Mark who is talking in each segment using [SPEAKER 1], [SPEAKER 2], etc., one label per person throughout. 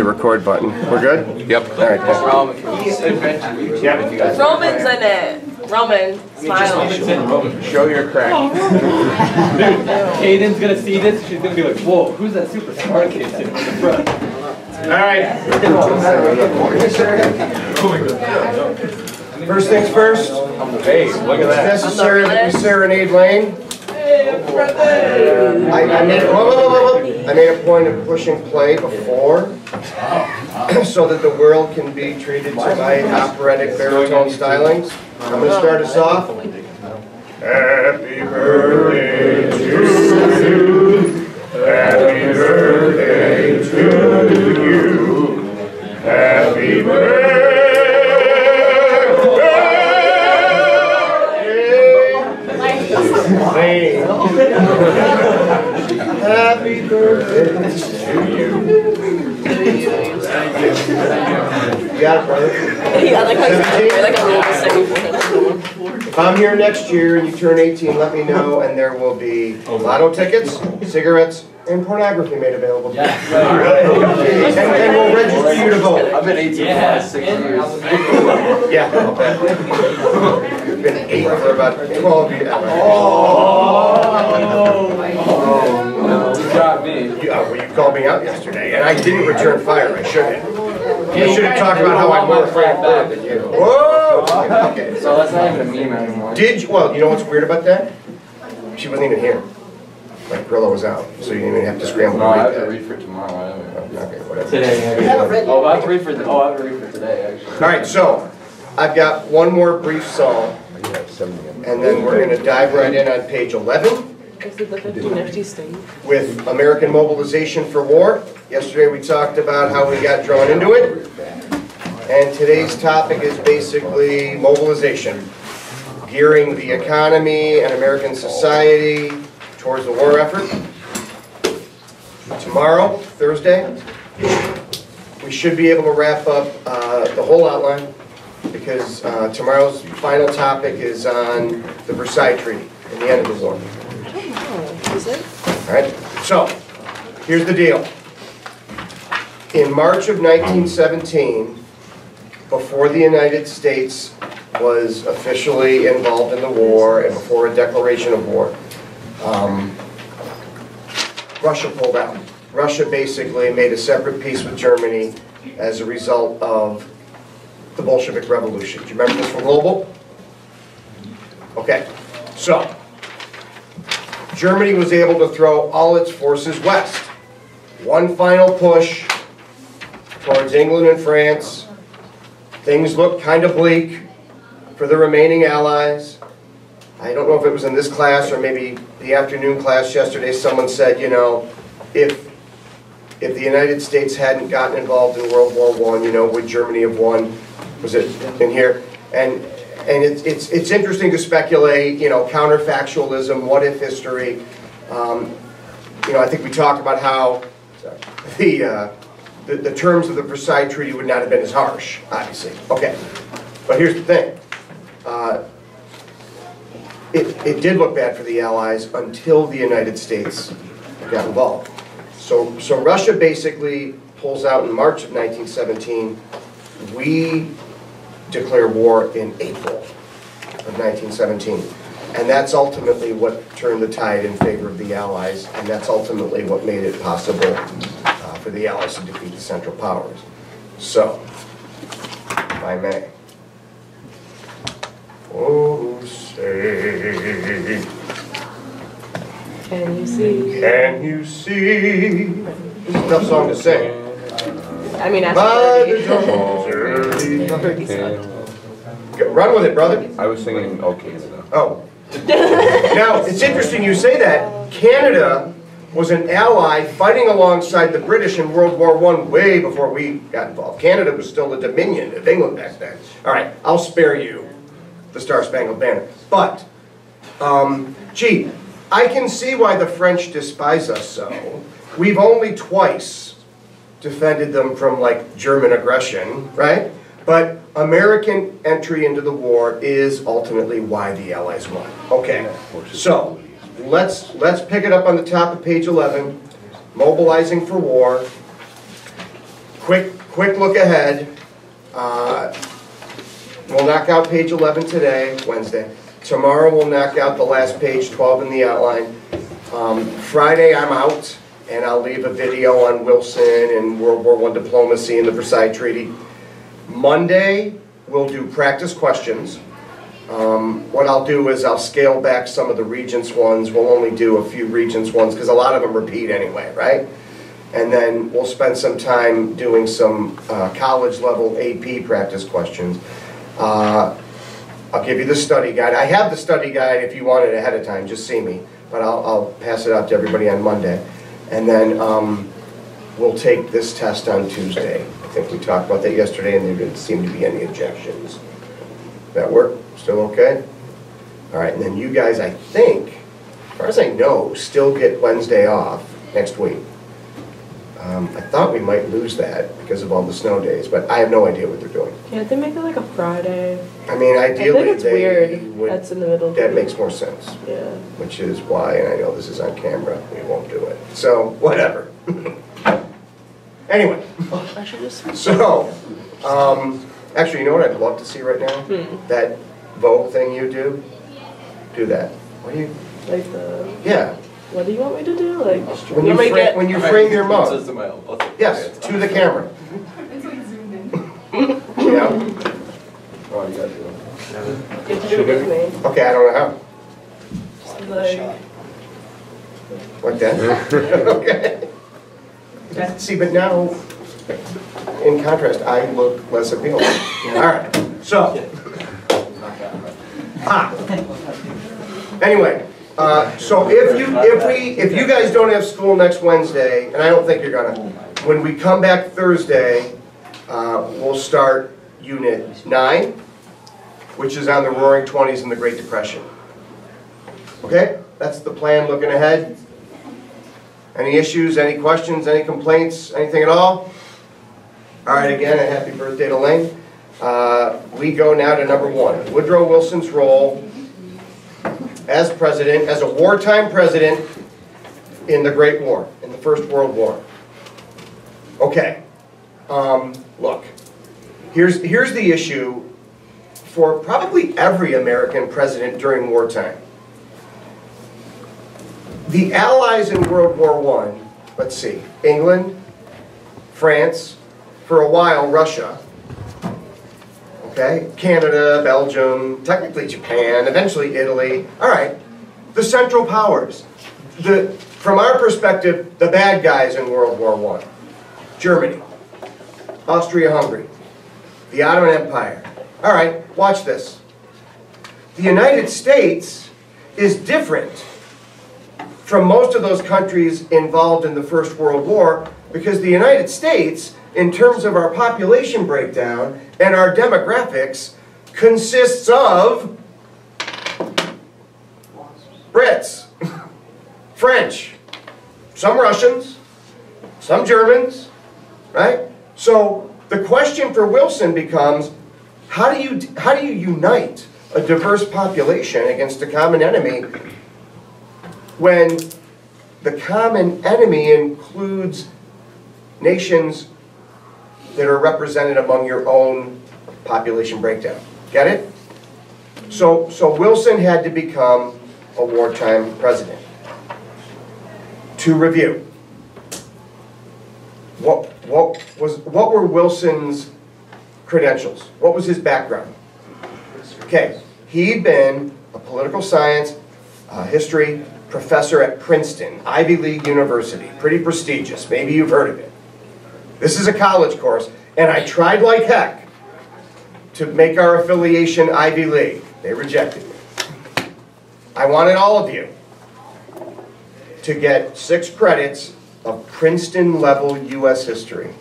[SPEAKER 1] record button. We're good?
[SPEAKER 2] Yep.
[SPEAKER 1] All right, thanks.
[SPEAKER 3] Roman's in it. Roman, smile.
[SPEAKER 1] Show your crack.
[SPEAKER 4] Kayden's gonna see this, she's gonna be like, whoa, who's that super smart kid sitting in the front?
[SPEAKER 1] Alright. First things first. Hey, look at that. It's necessary that we serenade Lane. I made a point of pushing play before so that the world can be treated to my operatic baritone stylings. I'm going to start us off. Happy birthday to you. Happy birthday to you. Happy birthday. Happy birthday to you. You got it, brother.
[SPEAKER 3] Yeah, like a little second.
[SPEAKER 1] If I'm here next year and you turn 18, let me know, and there will be lotto tickets, cigarettes, and pornography made available. And we'll register you to vote.
[SPEAKER 2] I've been 18 for the last 6 years.
[SPEAKER 1] Yeah, I'll bet. You've been 8 for about 12 years.
[SPEAKER 2] You got me.
[SPEAKER 1] Well, you called me out yesterday, and I didn't return fire. I should have. I should have talked about how I'm more afraid of bird than you. Whoa! Okay.
[SPEAKER 2] So that's not even a meme anymore.
[SPEAKER 1] Did you? Well, you know what's weird about that? She wasn't even here. Like, Grillo was out, so you didn't even have to scramble
[SPEAKER 2] No,
[SPEAKER 1] to
[SPEAKER 2] I
[SPEAKER 1] read
[SPEAKER 2] have to
[SPEAKER 1] that.
[SPEAKER 2] read for tomorrow.
[SPEAKER 1] Okay, whatever.
[SPEAKER 2] Today. Oh, I have to read for today, actually.
[SPEAKER 1] All right, so I've got one more brief song, and then we're going to dive right in on page 11
[SPEAKER 3] Is it the 1550 sting?
[SPEAKER 1] with American Mobilization for War. Yesterday we talked about how we got drawn into it, and today's topic is basically mobilization, gearing the economy and American society towards the war effort. Tomorrow, Thursday, we should be able to wrap up the whole outline because tomorrow's final topic is on the Versailles Treaty and the end of the war.
[SPEAKER 3] Oh, is it?
[SPEAKER 1] All right, so here's the deal. In March of 1917, before the United States was officially involved in the war and before a declaration of war, Russia pulled out. Russia basically made a separate peace with Germany as a result of the Bolshevik Revolution. Do you remember this from Global? Okay, so Germany was able to throw all its forces west. One final push towards England and France. Things looked kind of bleak for the remaining allies. I don't know if it was in this class or maybe the afternoon class yesterday, someone said, you know, if the United States hadn't gotten involved in World War I, you know, would Germany have won? Was it in here? And it's interesting to speculate, you know, counterfactualism, what if history. You know, I think we talked about how the terms of the Versailles Treaty would not have been as harsh, obviously. Okay, but here's the thing. It did look bad for the Allies until the United States got involved. So Russia basically pulls out in March of 1917. We declare war in April of 1917. And that's ultimately what turned the tide in favor of the Allies, and that's ultimately what made it possible for the Allies to defeat the Central Powers. So, if I may. Oh, say,
[SPEAKER 3] Can you see?
[SPEAKER 1] can you see? It's a tough song to sing.
[SPEAKER 3] I mean,
[SPEAKER 1] By the
[SPEAKER 3] after
[SPEAKER 1] dawn's early. Run with it, brother.
[SPEAKER 2] I was singing okay though.
[SPEAKER 1] Oh. Now, it's interesting you say that. Canada was an ally fighting alongside the British in World War I way before we got involved. Canada was still a dominion of England back then. All right, I'll spare you the Star-Spangled Banner. But, gee, I can see why the French despise us so. We've only twice defended them from, like, German aggression, right? But American entry into the war is ultimately why the Allies won. Okay, so let's pick it up on the top of page 11, Mobilizing for War. quick look ahead. We'll knock out page 11 today, Wednesday. Tomorrow we'll knock out the last page, 12 in the outline. Friday I'm out, and I'll leave a video on Wilson and World War I diplomacy and the Versailles Treaty. Monday we'll do practice questions. What I'll do is I'll scale back some of the Regents ones. We'll only do a few Regents ones because a lot of them repeat anyway, right? And then we'll spend some time doing some college level AP practice questions. I'll give you the study guide. I have the study guide if you want it ahead of time, just see me. But I'll pass it out to everybody on Monday. And then we'll take this test on Tuesday. I think we talked about that yesterday and there didn't seem to be any objections. That work? Still okay? All right, and then you guys, I think, as far as I know, still get Wednesday off next week. I thought we might lose that because of all the snow days, but I have no idea what they're doing.
[SPEAKER 3] Can't they make it like a Friday?
[SPEAKER 1] I mean, ideally,
[SPEAKER 3] I think it's weird.
[SPEAKER 1] would,
[SPEAKER 3] That's in the middle.
[SPEAKER 1] that makes more sense.
[SPEAKER 3] Yeah.
[SPEAKER 1] Which is why, and I know this is on camera, we won't do it. So, whatever. Anyway,
[SPEAKER 3] I should just.
[SPEAKER 1] so, actually, you know what I'd love to see right now? That Vogue thing you do. Do that. What do you?
[SPEAKER 3] Like the.
[SPEAKER 1] Yeah.
[SPEAKER 3] What do you want me to do? Like.
[SPEAKER 1] When you frame your mug. Yes, to the camera.
[SPEAKER 5] It's like zoomed in.
[SPEAKER 1] Yeah.
[SPEAKER 2] Oh, you gotta do it.
[SPEAKER 3] You have to do it with me.
[SPEAKER 1] Okay, I don't know how.
[SPEAKER 3] Just like.
[SPEAKER 1] Like that? Okay.
[SPEAKER 3] Okay.
[SPEAKER 1] See, but now, in contrast, I look less appealing. All right, so. Anyway, so if you guys don't have school next Wednesday, and I don't think you're gonna, when we come back Thursday, we'll start Unit 9, which is on the Roaring '20s and the Great Depression. Okay, that's the plan looking ahead. Any issues, any questions, any complaints, anything at all? All right, again, a happy birthday to Lane. We go now to number 1, Woodrow Wilson's role as president, as a wartime president in the Great War, in the First World War. Okay, look, here's the issue for probably every American president during wartime. The Allies in World War I, let's see, England, France, for a while Russia, okay, Canada, Belgium, technically Japan, eventually Italy. All right, the Central Powers. From our perspective, the bad guys in World War I. Germany, Austria-Hungary, the Ottoman Empire. All right, watch this. The United States is different from most of those countries involved in the First World War because the United States, in terms of our population breakdown and our demographics, consists of Brits, French, some Russians, some Germans, right? So the question for Wilson becomes, how do you unite a diverse population against a common enemy when the common enemy includes nations that are represented among your own population breakdown? Get it? So Wilson had to become a wartime president. To review, what were Wilson's credentials? What was his background? Okay, he'd been a political science, history professor at Princeton, Ivy League University, pretty prestigious. Maybe you've heard of it. This is a college course, and I tried like heck to make our affiliation Ivy League. They rejected me. I wanted all of you to get 6 credits of Princeton level U.S. history.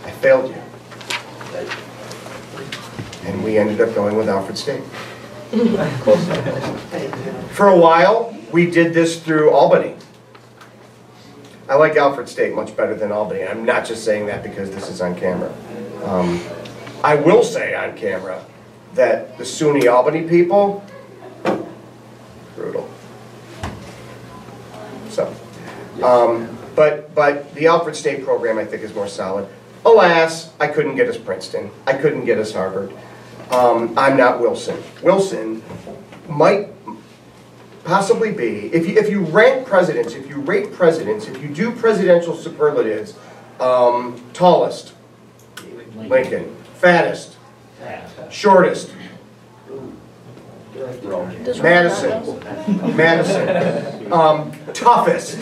[SPEAKER 1] I failed you. And we ended up going with Alfred State. For a while, we did this through Albany. I like Alfred State much better than Albany. I'm not just saying that because this is on camera. I will say on camera that the SUNY Albany people, brutal. So, But the Alfred State program, I think, is more solid. Alas, I couldn't get us Princeton. I couldn't get us Harvard. I'm not Wilson. Wilson might possibly be, if you rank presidents, if you rate presidents, if you do presidential superlatives, tallest, Lincoln, fattest, shortest, Madison, toughest,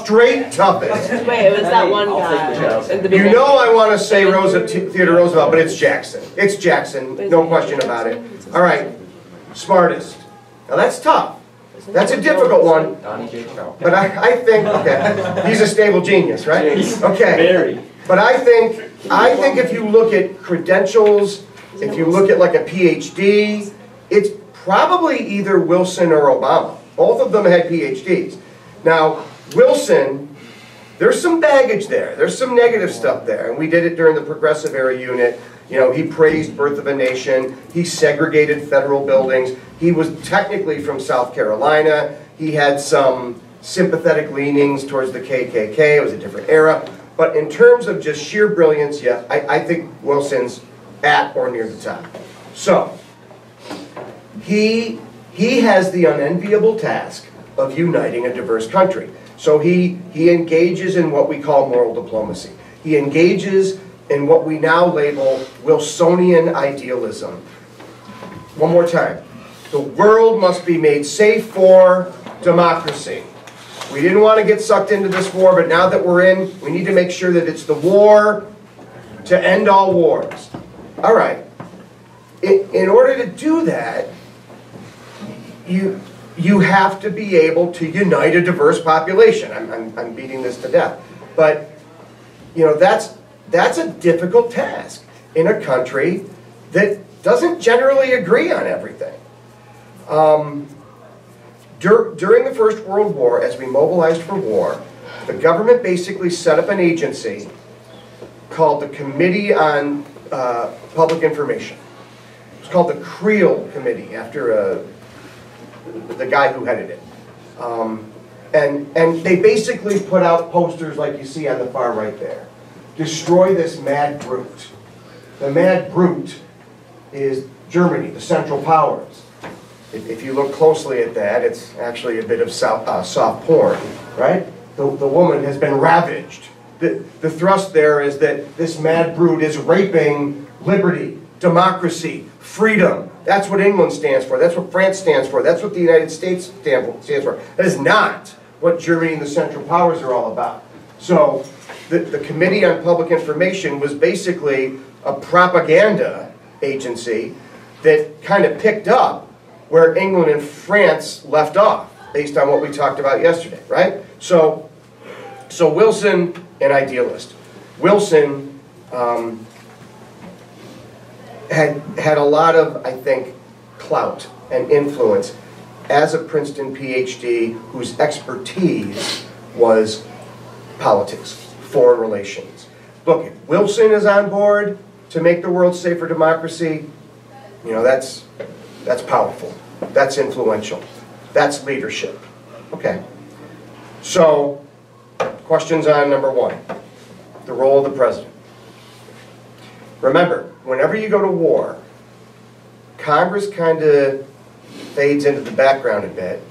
[SPEAKER 1] straight toughest.
[SPEAKER 3] Wait, it was that one guy at the
[SPEAKER 1] You
[SPEAKER 3] beginning.
[SPEAKER 1] know I want to say Theodore Roosevelt, but it's Jackson. It's Jackson, no question about it. All right, smartest. Now that's tough. That's a difficult one. But I think, okay, he's a stable genius, right? Okay.
[SPEAKER 2] Very.
[SPEAKER 1] But I think if you look at credentials, if you look at like a PhD, it's probably either Wilson or Obama. Both of them had PhDs. Now, Wilson, there's some baggage there. There's some negative stuff there. And we did it during the Progressive Era unit. You know, he praised Birth of a Nation. He segregated federal buildings. He was technically from South Carolina. He had some sympathetic leanings towards the KKK. It was a different era. But in terms of just sheer brilliance, yeah, I think Wilson's at or near the top. So, he has the unenviable task of uniting a diverse country. So he engages in what we call moral diplomacy. He engages in what we now label Wilsonian idealism. One more time. The world must be made safe for democracy. We didn't want to get sucked into this war, but now that we're in, we need to make sure that it's the war to end all wars. All right. In order to do that, you have to be able to unite a diverse population. I'm beating this to death. But, you know, that's a difficult task in a country that doesn't generally agree on everything. During the First World War, as we mobilized for war, the government basically set up an agency called the Committee on Public Information. It's called the Creel Committee, after the guy who headed it. And they basically put out posters like you see on the far right there. Destroy this mad brute. The mad brute is Germany, the Central Powers. If you look closely at that, it's actually a bit of soft porn, right? The woman has been ravaged. The thrust there is that this mad brute is raping liberty, democracy, freedom. That's what England stands for. That's what France stands for. That's what the United States stands for. That is not what Germany and the Central Powers are all about. So the Committee on Public Information was basically a propaganda agency that kind of picked up where England and France left off, based on what we talked about yesterday, right? So Wilson, an idealist. Wilson had a lot of, I think, clout and influence as a Princeton PhD whose expertise was politics, foreign relations. Look, if Wilson is on board to make the world safe for democracy, you know, that's powerful. That's influential. That's leadership. Okay. So, questions on number one, the role of the president. Remember, whenever you go to war, Congress kind of fades into the background a bit.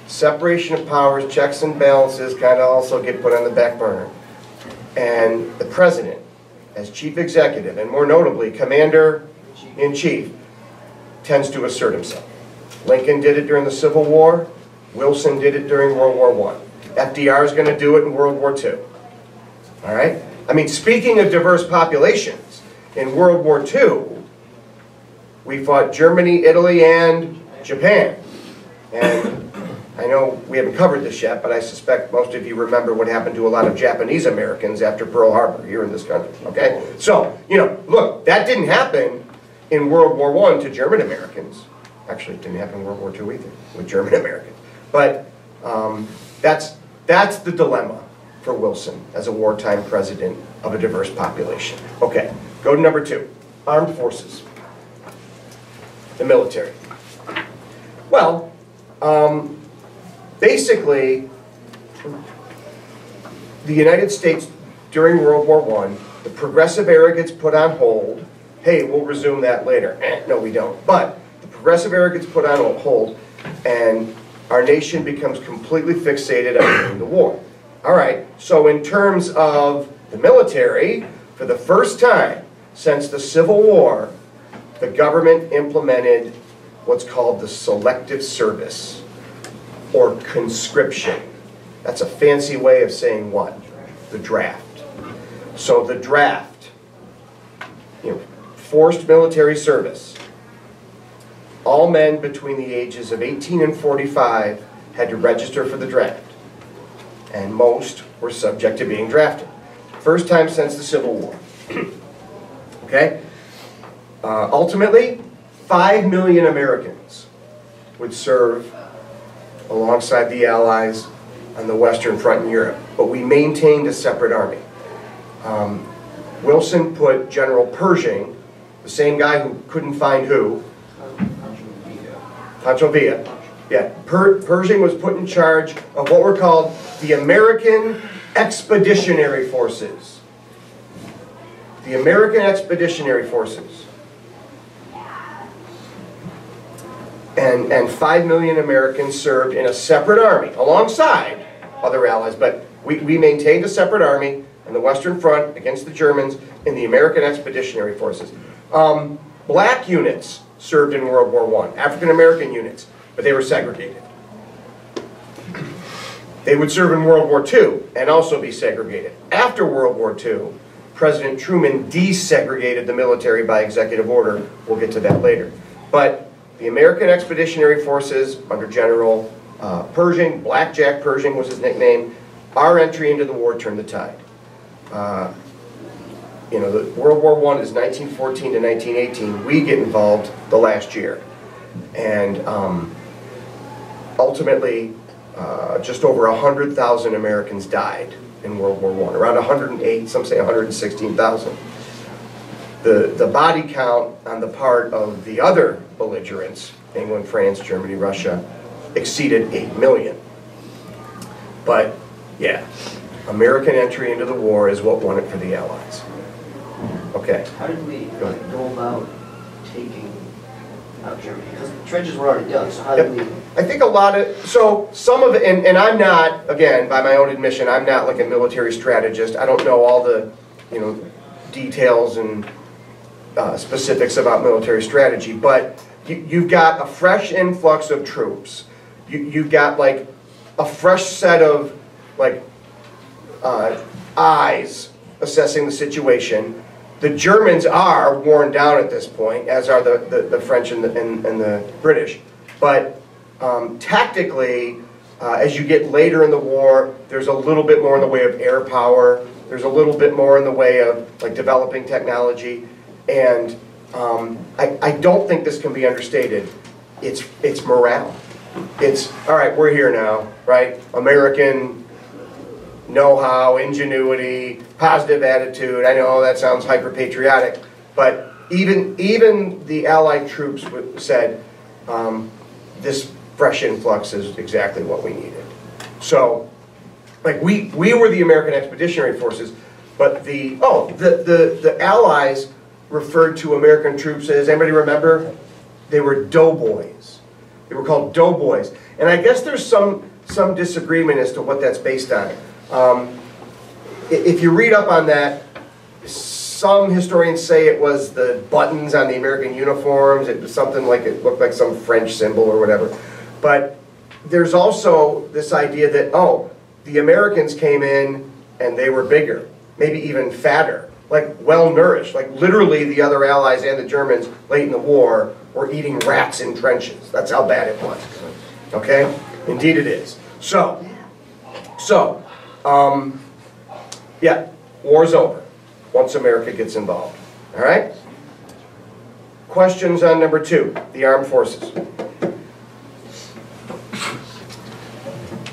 [SPEAKER 1] Separation of powers, checks and balances kind of also get put on the back burner. And the president, as chief executive, and more notably, commander-in-chief, tends to assert himself. Lincoln did it during the Civil War. Wilson did it during World War I. FDR is going to do it in World War II. All right? I mean, speaking of diverse populations, in World War II, we fought Germany, Italy, and Japan. And I know we haven't covered this yet, but I suspect most of you remember what happened to a lot of Japanese Americans after Pearl Harbor here in this country. Okay? So, you know, look, that didn't happen in World War I to German Americans. Actually, it didn't happen in World War II either with German Americans. But that's the dilemma for Wilson as a wartime president of a diverse population. Okay, go to number two, armed forces, the military. Well, basically, the United States during World War I, the progressive era gets put on hold. Hey, we'll resume that later. No, we don't. But the progressive era gets put on hold, and our nation becomes completely fixated on winning the war. All right, so in terms of the military, for the first time since the Civil War, the government implemented what's called the selective service, or conscription. That's a fancy way of saying what? The draft. So the draft, forced military service. All men between the ages of 18 and 45 had to register for the draft, and most were subject to being drafted. First time since the Civil War. Okay? Ultimately, 5 million Americans would serve alongside the Allies on the Western Front in Europe, but we maintained a separate army. Wilson put General Pershing, the same guy who couldn't find who? Pancho Villa. Yeah, Pershing was put in charge of what were called the American Expeditionary Forces. The American Expeditionary Forces. And 5 million Americans served in a separate army alongside other allies, but we maintained a separate army on the Western Front against the Germans in the American Expeditionary Forces. Black units served in World War I, African American units, but they were segregated. They would serve in World War II and also be segregated. After World War II, President Truman desegregated the military by executive order. We'll get to that later. But the American Expeditionary Forces under General Pershing, Blackjack Pershing was his nickname, our entry into the war turned the tide. The World War I is 1914 to 1918. We get involved the last year. And ultimately, just over 100,000 Americans died in World War I. Around 108, some say 116,000. The body count on the part of the other belligerents, England, France, Germany, Russia, exceeded 8 million. But, yeah, American entry into the war is what won it for the Allies. Okay.
[SPEAKER 6] How did we go about taking out Germany? Because the trenches were already dug, so how did we...
[SPEAKER 1] I think a lot of, so some of it, and I'm not, again, by my own admission, I'm not like a military strategist. I don't know all the, details and specifics about military strategy, but you've got a fresh influx of troops. You've got like a fresh set of like eyes assessing the situation. The Germans are worn down at this point, as are the French and the British. But tactically, as you get later in the war, there's a little bit more in the way of air power. There's a little bit more in the way of like developing technology. And I don't think this can be understated. It's morale. It's, all right, we're here now, right? American know-how, ingenuity, positive attitude. I know that sounds hyper-patriotic, but even the Allied troops said, this fresh influx is exactly what we needed. So, like we were the American Expeditionary Forces, but the Allies referred to American troops as, anybody remember? They were doughboys. They were called doughboys. And I guess there's some disagreement as to what that's based on. If you read up on that, some historians say it was the buttons on the American uniforms. It was something like, it looked like some French symbol or whatever. But there's also this idea that, oh, the Americans came in and they were bigger, maybe even fatter, like well-nourished. Like literally the other Allies and the Germans late in the war were eating rats in trenches. That's how bad it was. Okay? Indeed it is. Yeah, war's over once America gets involved. All right? Questions on number 2, the armed forces.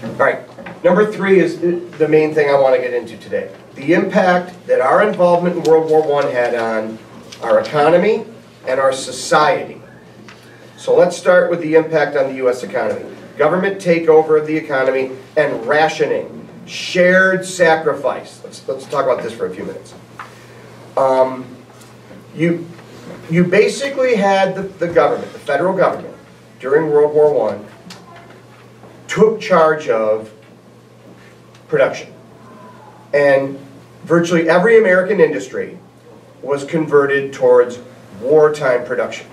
[SPEAKER 1] All right, number 3 is the main thing I want to get into today. The impact that our involvement in World War I had on our economy and our society. So let's start with the impact on the U.S. economy. Government takeover of the economy and rationing. shared sacrifice. Let's talk about this for a few minutes. You basically had the government, the federal government, during World War I, took charge of production. And virtually every American industry was converted towards wartime production.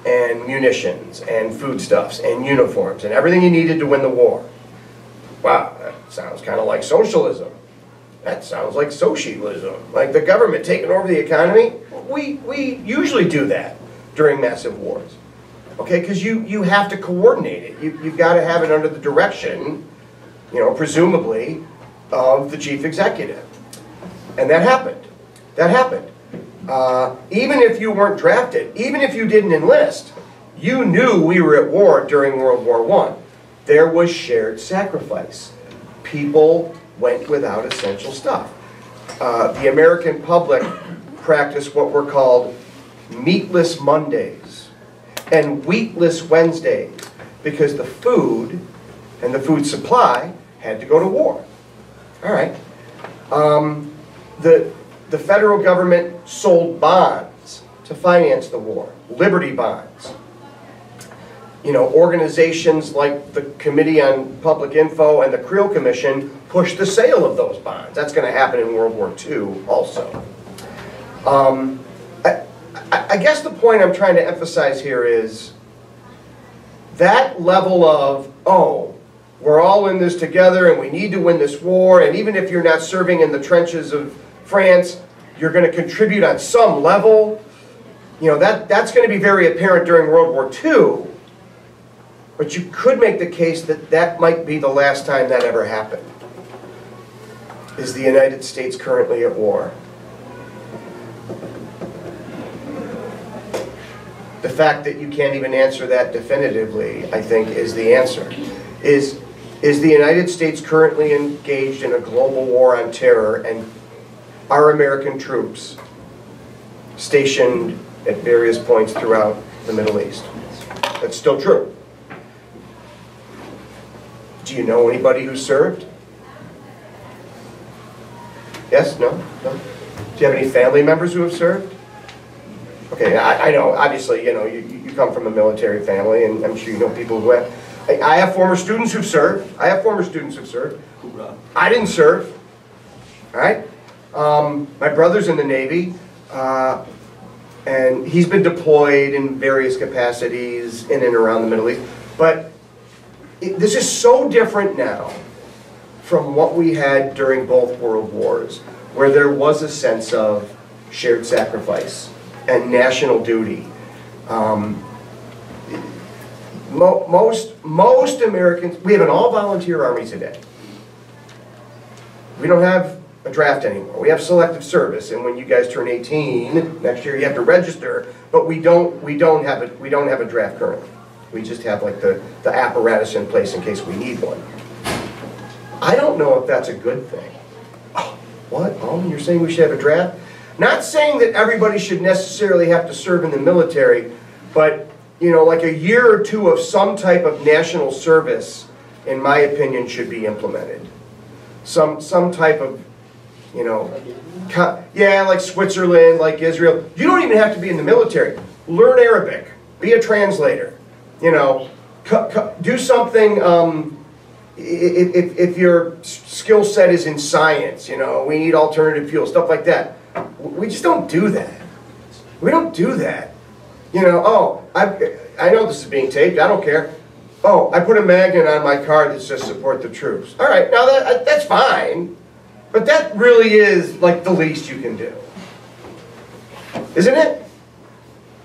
[SPEAKER 1] And munitions, and foodstuffs, and uniforms, and everything you needed to win the war. Wow, that sounds kind of like socialism. That sounds like socialism. Like the government taking over the economy. We usually do that during massive wars. Okay, because you have to coordinate it. You've got to have it under the direction, presumably, of the chief executive. And that happened. That happened. Even if you weren't drafted, even if you didn't enlist, you knew we were at war during World War I. There was shared sacrifice. People went without essential stuff. The American public practiced what were called meatless Mondays and wheatless Wednesdays because the food and the food supply had to go to war. All right. The federal government sold bonds to finance the war, Liberty bonds. Organizations like the Committee on Public Info and the Creel Commission pushed the sale of those bonds. That's going to happen in World War II also. I guess the point I'm trying to emphasize here is that level of, oh, we're all in this together and we need to win this war, and even if you're not serving in the trenches of France, you're going to contribute on some level. That's going to be very apparent during World War II. But you could make the case that that might be the last time that ever happened. Is the United States currently at war? The fact that you can't even answer that definitively, I think, is the answer. Is the United States currently engaged in a global war on terror, and are American troops stationed at various points throughout the Middle East? That's still true. Do you know anybody who served? Yes? No? No? Do you have any family members who have served? Okay, I know, obviously, you come from a military family, and I'm sure you know people who have. I have former students who've served. I didn't serve. All right? My brother's in the Navy, and he's been deployed in various capacities in and around the Middle East. But this is so different now from what we had during both world wars, where there was a sense of shared sacrifice and national duty. Most Americans, we have an all-volunteer army today. We don't have a draft anymore. We have selective service, and when you guys turn 18 next year, you have to register. But we don't have a draft currently. We just have like the apparatus in place in case we need one. I don't know if that's a good thing. Oh, what? Oh, you're saying we should have a draft? Not saying that everybody should necessarily have to serve in the military, but like a year or two of some type of national service, in my opinion, should be implemented. Some type of, yeah, like Switzerland, like Israel. You don't even have to be in the military. Learn Arabic. Be a translator. Do something. If your skill set is in science, we need alternative fuel, stuff like that. We just don't do that. We don't do that. Oh, I know this is being taped. I don't care. Oh, I put a magnet on my car that says support the troops. All right, now that's fine. But that really is like the least you can do. Isn't it?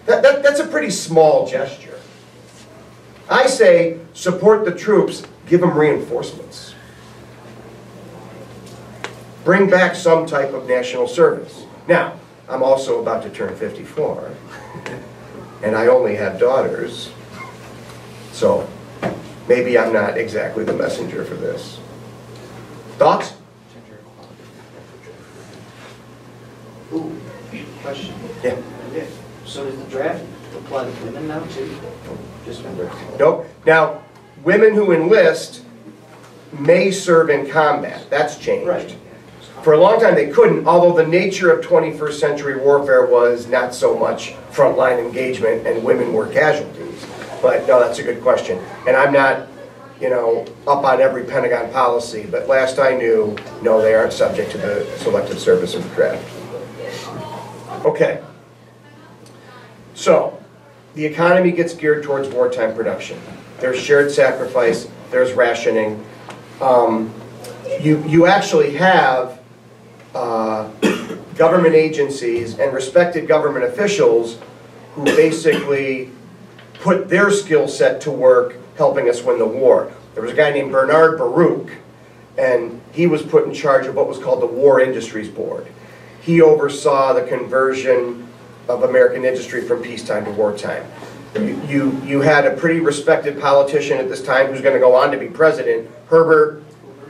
[SPEAKER 1] That's a pretty small gesture. I say support the troops, give them reinforcements. Bring back some type of national service. Now, I'm also about to turn 54, and I only have daughters, so maybe I'm not exactly the messenger for this. Thoughts?
[SPEAKER 6] Ooh, question.
[SPEAKER 1] Yeah.
[SPEAKER 6] So does the draft apply to women now too? Just members?
[SPEAKER 1] Nope. Now, women who enlist may serve in combat. That's changed.
[SPEAKER 6] Right.
[SPEAKER 1] For a long time they couldn't, although the nature of 21st century warfare was not so much frontline engagement and women were casualties. But no, that's a good question. And I'm not, you know, up on every Pentagon policy, but last I knew, no, they aren't subject to the Selective Service of Draft. Okay. So, the economy gets geared towards wartime production. There's shared sacrifice, there's rationing. You actually have government agencies and respected government officials who basically put their skill set to work helping us win the war. There was a guy named Bernard Baruch, and he was put in charge of what was called the War Industries Board. He oversaw the conversion of American industry from peacetime to wartime. You had a pretty respected politician at this time who's going to go on to be president, Herbert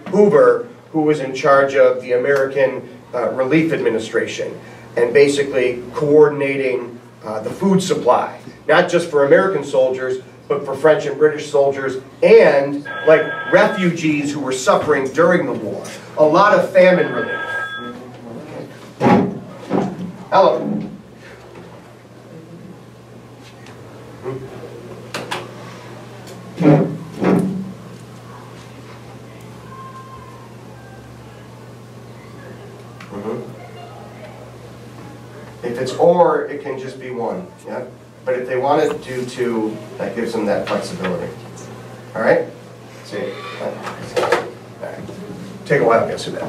[SPEAKER 1] Hoover, who was in charge of the American Relief Administration and basically coordinating the food supply, not just for American soldiers, but for French and British soldiers and like refugees who were suffering during the war. A lot of famine relief. Hello. If it's or, it can just be one, yeah? But if they want to do two, that gives them that flexibility. All right? See? All right. Take a wild guess at that.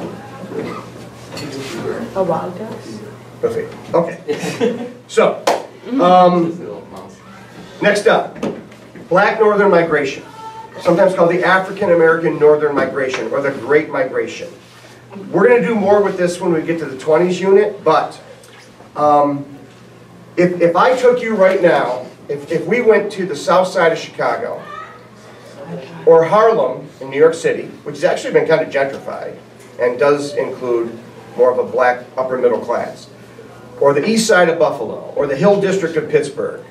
[SPEAKER 3] A wild guess?
[SPEAKER 1] Buffet. Okay. So, next up, Black Northern Migration, sometimes called the African American Northern Migration or the Great Migration. We're going to do more with this when we get to the 20s unit, but if I took you right now, if we went to the south side of Chicago, or Harlem in New York City, which has actually been kind of gentrified and does include more of a black upper middle class, or the east side of Buffalo, or the Hill District of Pittsburgh,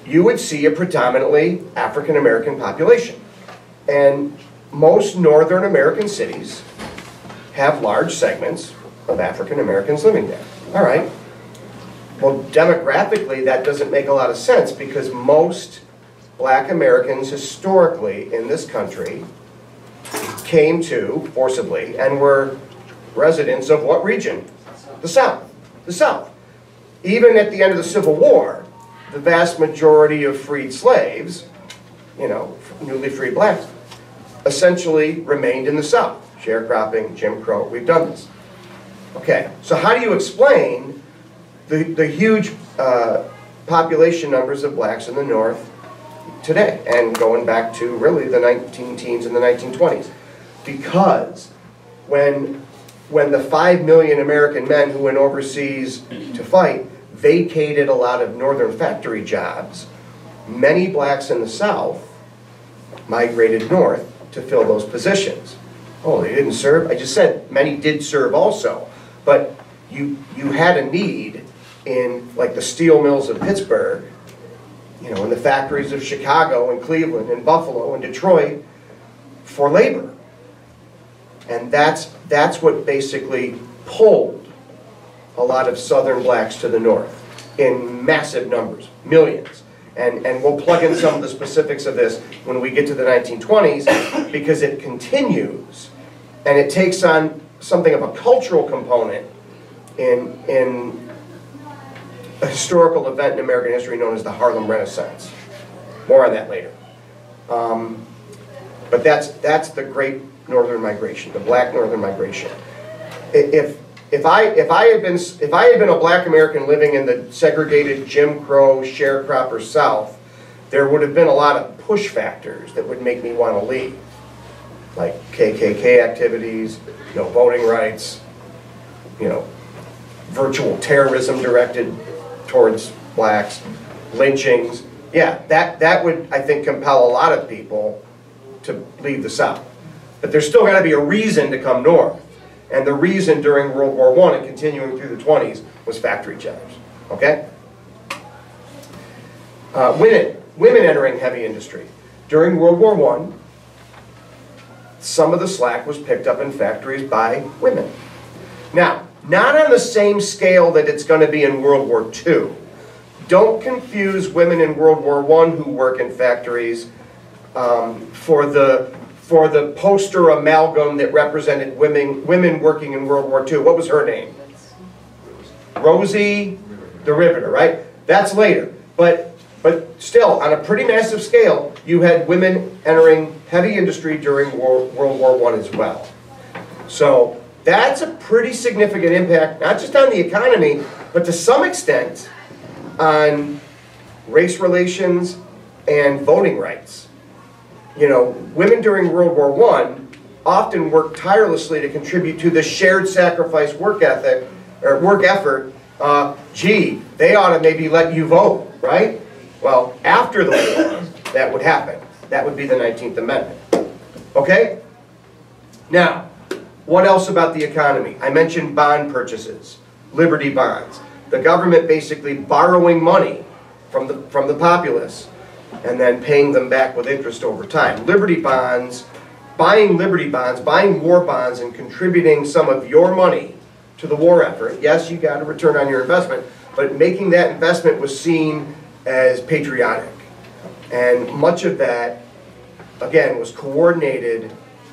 [SPEAKER 1] you would see a predominantly African American population. And most Northern American cities have large segments of African Americans living there. All right. Well, demographically, that doesn't make a lot of sense because most Black Americans historically in this country came to, forcibly, and were residents of what region? The South. The South. Even at the end of the Civil War, the vast majority of freed slaves, you know, newly freed blacks, essentially remained in the South. Sharecropping, Jim Crow, we've done this. Okay, so how do you explain the huge population numbers of blacks in the North today and going back to really the 19-teens and the 1920s? Because when the 5 million American men who went overseas to fight vacated a lot of northern factory jobs, many blacks in the South migrated north to fill those positions. Oh, they didn't serve? I just said many did serve also, but you had a need in like the steel mills of Pittsburgh, you know, in the factories of Chicago and Cleveland and Buffalo and Detroit for labor. And that's what basically pulled a lot of Southern blacks to the North in massive numbers, millions. And we'll plug in some of the specifics of this when we get to the 1920s because it continues and it takes on something of a cultural component in a historical event in American history known as the Harlem Renaissance. More on that later. But that's the Great Northern Migration, the Black Northern Migration. If I had been a black American living in the segregated Jim Crow sharecropper South, there would have been a lot of push factors that would make me want to leave, like KKK activities, no voting rights, you know, virtual terrorism directed towards blacks, lynchings. Yeah, that would, I think, compel a lot of people to leave the South. But there's still got to be a reason to come north. And the reason during World War I and continuing through the 20s was factory jobs. Okay? Women entering heavy industry. During World War I, some of the slack was picked up in factories by women. Now, not on the same scale that it's going to be in World War II. Don't confuse women in World War I who work in factories for the poster amalgam that represented women working in World War II. What was her name? Rosie the Riveter, right? That's later. But still, on a pretty massive scale, you had women entering heavy industry during World War I as well. So that's a pretty significant impact, not just on the economy, but to some extent on race relations and voting rights. You know, women during World War I often worked tirelessly to contribute to the shared sacrifice work ethic, or work effort. Gee, they ought to maybe let you vote, right? Well, after the war, that would happen. That would be the 19th Amendment. Okay? Now, what else about the economy? I mentioned bond purchases, Liberty bonds. The government basically borrowing money from the populace and then paying them back with interest over time. Liberty bonds, buying war bonds and contributing some of your money to the war effort. Yes, you got a return on your investment, but making that investment was seen as patriotic. And much of that, again, was coordinated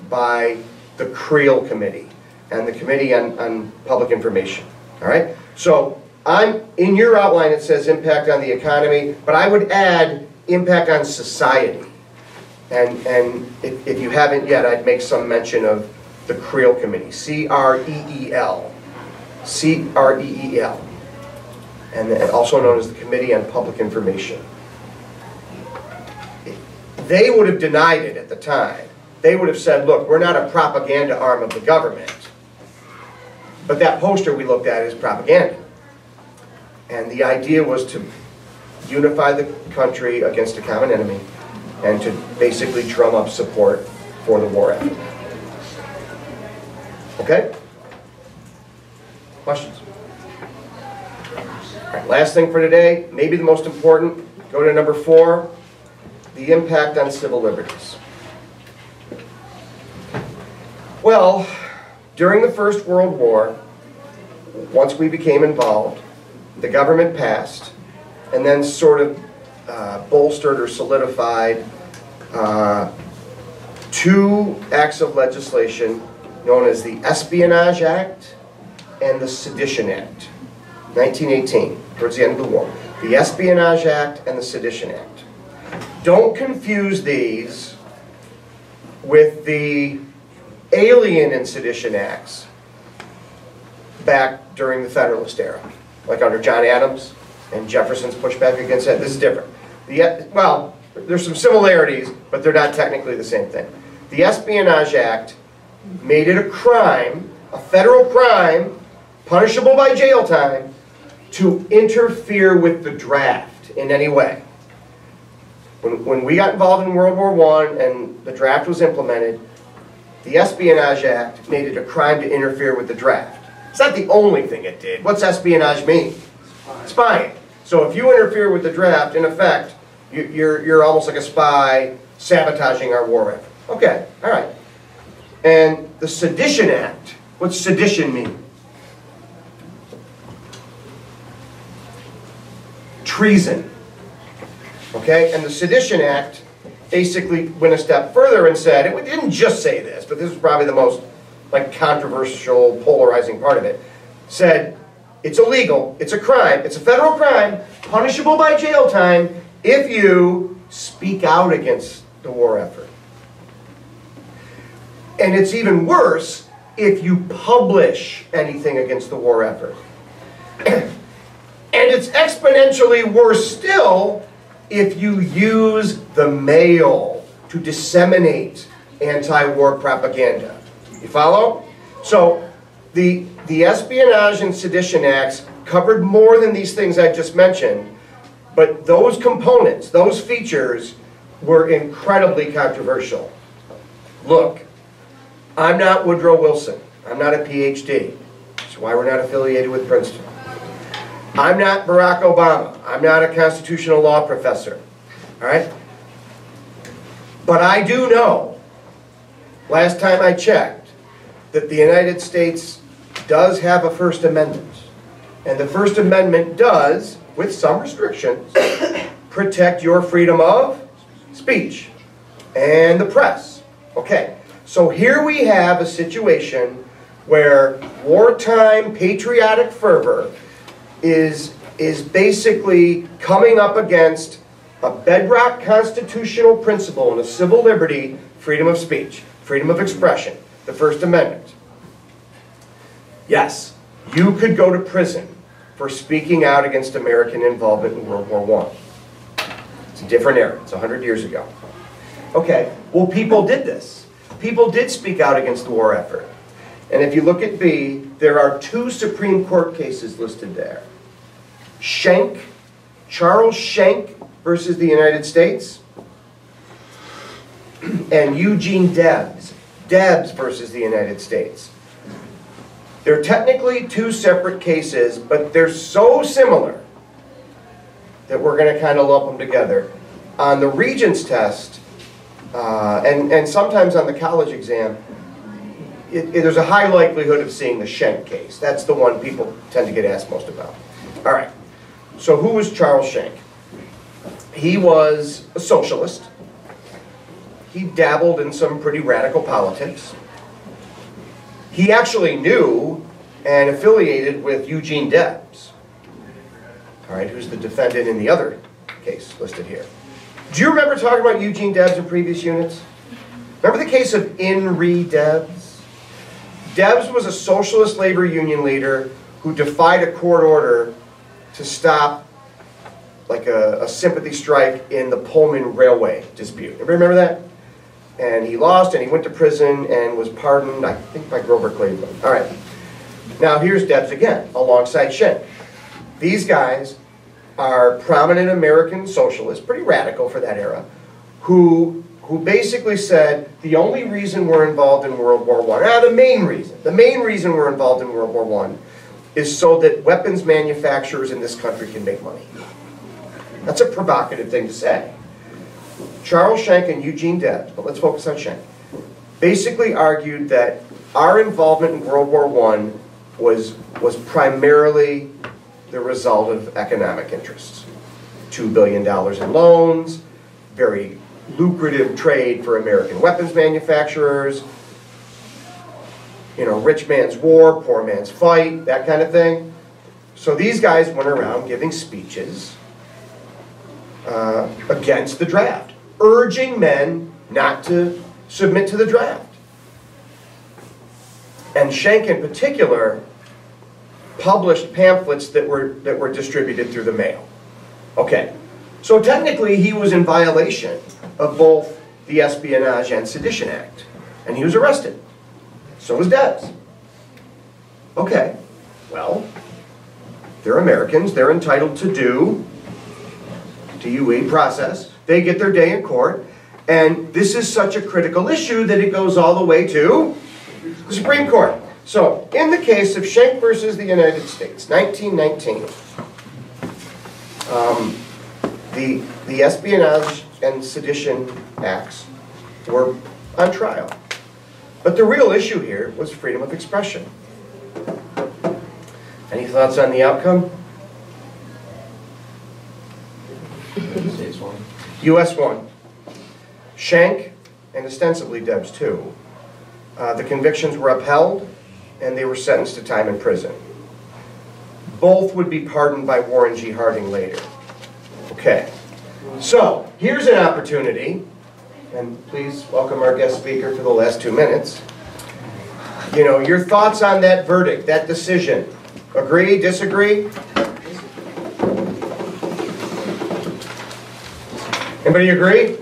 [SPEAKER 1] by the Creel Committee and the Committee on Public Information. All right? So, in your outline it says impact on the economy, but I would add impact on society. And if you haven't yet, I'd make some mention of the Creel Committee, C-R-E-E-L. C-R-E-E-L. And also known as the Committee on Public Information. They would have denied it at the time. They would have said, look, we're not a propaganda arm of the government. But that poster we looked at is propaganda. And the idea was to unify the country against a common enemy and to basically drum up support for the war effort. Okay? Questions? All right, last thing for today, maybe the most important, go to number 4, the impact on civil liberties. Well, during the First World War, once we became involved, the government passed and then sort of bolstered or solidified 2 acts of legislation known as the Espionage Act and the Sedition Act, 1918, towards the end of the war. The Espionage Act and the Sedition Act. Don't confuse these with the Alien and Sedition Acts back during the Federalist era, like under John Adams and Jefferson's pushback against that. This is different. Well, there's some similarities, but they're not technically the same thing. The Espionage Act made it a crime, a federal crime, punishable by jail time, to interfere with the draft in any way. When we got involved in World War I and the draft was implemented, the Espionage Act made it a crime to interfere with the draft. It's not the only thing it did. What's espionage mean? Spying. So if you interfere with the draft, in effect, you're almost like a spy sabotaging our war effort. Okay, all right. And the Sedition Act, what's sedition mean? Treason. Okay, and the Sedition Act basically went a step further and said, it didn't just say this, but this was probably the most controversial, polarizing part of it, said it's illegal, it's a crime, it's a federal crime, punishable by jail time if you speak out against the war effort. And it's even worse if you publish anything against the war effort. And it's exponentially worse still if you use the mail to disseminate anti-war propaganda. You follow? So the Espionage and Sedition Acts covered more than these things I just mentioned, but those components, those features, were incredibly controversial. Look, I'm not Woodrow Wilson. I'm not a PhD. That's why we're not affiliated with Princeton. I'm not Barack Obama. I'm not a constitutional law professor. All right? But I do know last time I checked, that the United States does have a First Amendment. And the First Amendment does, with some restrictions, protect your freedom of speech and the press. Okay, so here we have a situation where wartime patriotic fervor is basically coming up against a bedrock constitutional principle and a civil liberty, freedom of speech, freedom of expression, the First Amendment. Yes, you could go to prison for speaking out against American involvement in World War I. It's a different era. It's 100 years ago. Okay, well, people did this. People did speak out against the war effort. And if you look at B, there are 2 Supreme Court cases listed there. Schenck, Charles Schenck versus the United States, and Eugene Debs, Debs versus the United States. They're technically 2 separate cases, but they're so similar that we're going to kind of lump them together. On the Regents test, and sometimes on the college exam, there's a high likelihood of seeing the Schenck case. That's the one people tend to get asked most about. All right, so who was Charles Schenck? He was a socialist. He dabbled in some pretty radical politics. He actually knew and affiliated with Eugene Debs, all right, who's the defendant in the other case listed here. Do you remember talking about Eugene Debs in previous units? Remember the case of Henry Debs? Debs was a socialist labor union leader who defied a court order to stop like a sympathy strike in the Pullman Railway dispute. Everybody remember that? And he lost, and he went to prison and was pardoned, I think, by Grover Cleveland. All right. Now here's Debs again, alongside Schenck. These guys are prominent American socialists, pretty radical for that era, who basically said the only reason we're involved in World War I, the main reason we're involved in World War I is so that weapons manufacturers in this country can make money. That's a provocative thing to say. Charles Schenck and Eugene Debs, but let's focus on Schenck, basically argued that our involvement in World War I was primarily the result of economic interests. $2 billion in loans, very lucrative trade for American weapons manufacturers, you know, rich man's war, poor man's fight, that kind of thing. So these guys went around giving speeches against the draft, urging men not to submit to the draft. And Schenck in particular published pamphlets that were distributed through the mail. Okay, so technically he was in violation of both the Espionage and Sedition Act, and he was arrested. So was Debs. Okay, well, they're Americans, they're entitled to due DUE process. They get their day in court, and this is such a critical issue that it goes all the way to the Supreme Court. So, in the case of Schenck versus the United States, 1919, the Espionage and Sedition Acts were on trial. But the real issue here was freedom of expression. Any thoughts on the outcome?
[SPEAKER 2] States won.
[SPEAKER 1] U.S. won. Schenck, and ostensibly Debs too, the convictions were upheld, and they were sentenced to time in prison. Both would be pardoned by Warren G. Harding later. Okay, so here's an opportunity, and please welcome our guest speaker for the last 2 minutes. You know, your thoughts on that verdict, that decision. Agree, disagree? Anybody agree?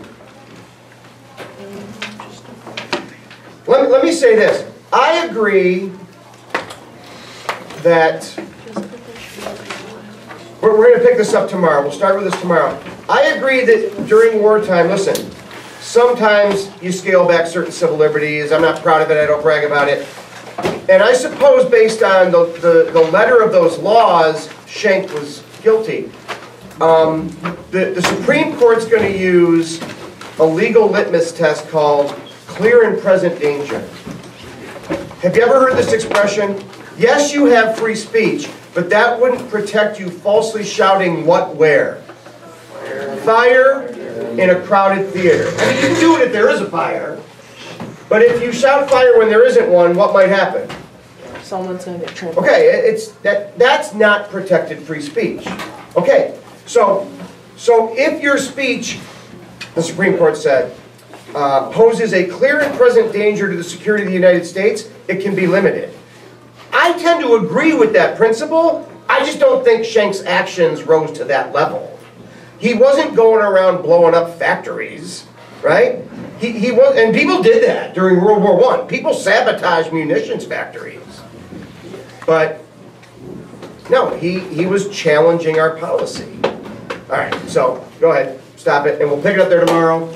[SPEAKER 1] Let me say this. I agree that we're going to pick this up tomorrow. We'll start with this tomorrow. I agree that during wartime, listen, sometimes you scale back certain civil liberties. I'm not proud of it. I don't brag about it. And I suppose based on the letter of those laws, Schenck was guilty. The Supreme Court's going to use a legal litmus test called clear and present danger. Have you ever heard this expression? Yes, you have free speech, but that wouldn't protect you falsely shouting what, where? Fire in a crowded theater. I mean, you can do it if there is a fire, but if you shout fire when there isn't one, what might happen?
[SPEAKER 3] Someone's gonna get trampled.
[SPEAKER 1] Okay, that's not protected free speech. Okay, so if your speech, the Supreme Court said, poses a clear and present danger to the security of the United States, it can be limited. I tend to agree with that principle. I just don't think Schenk's actions rose to that level. He wasn't going around blowing up factories, right? He was, and people did that during World War I. People sabotaged munitions factories. But no, he was challenging our policy. All right, so go ahead, stop it, and we'll pick it up there tomorrow.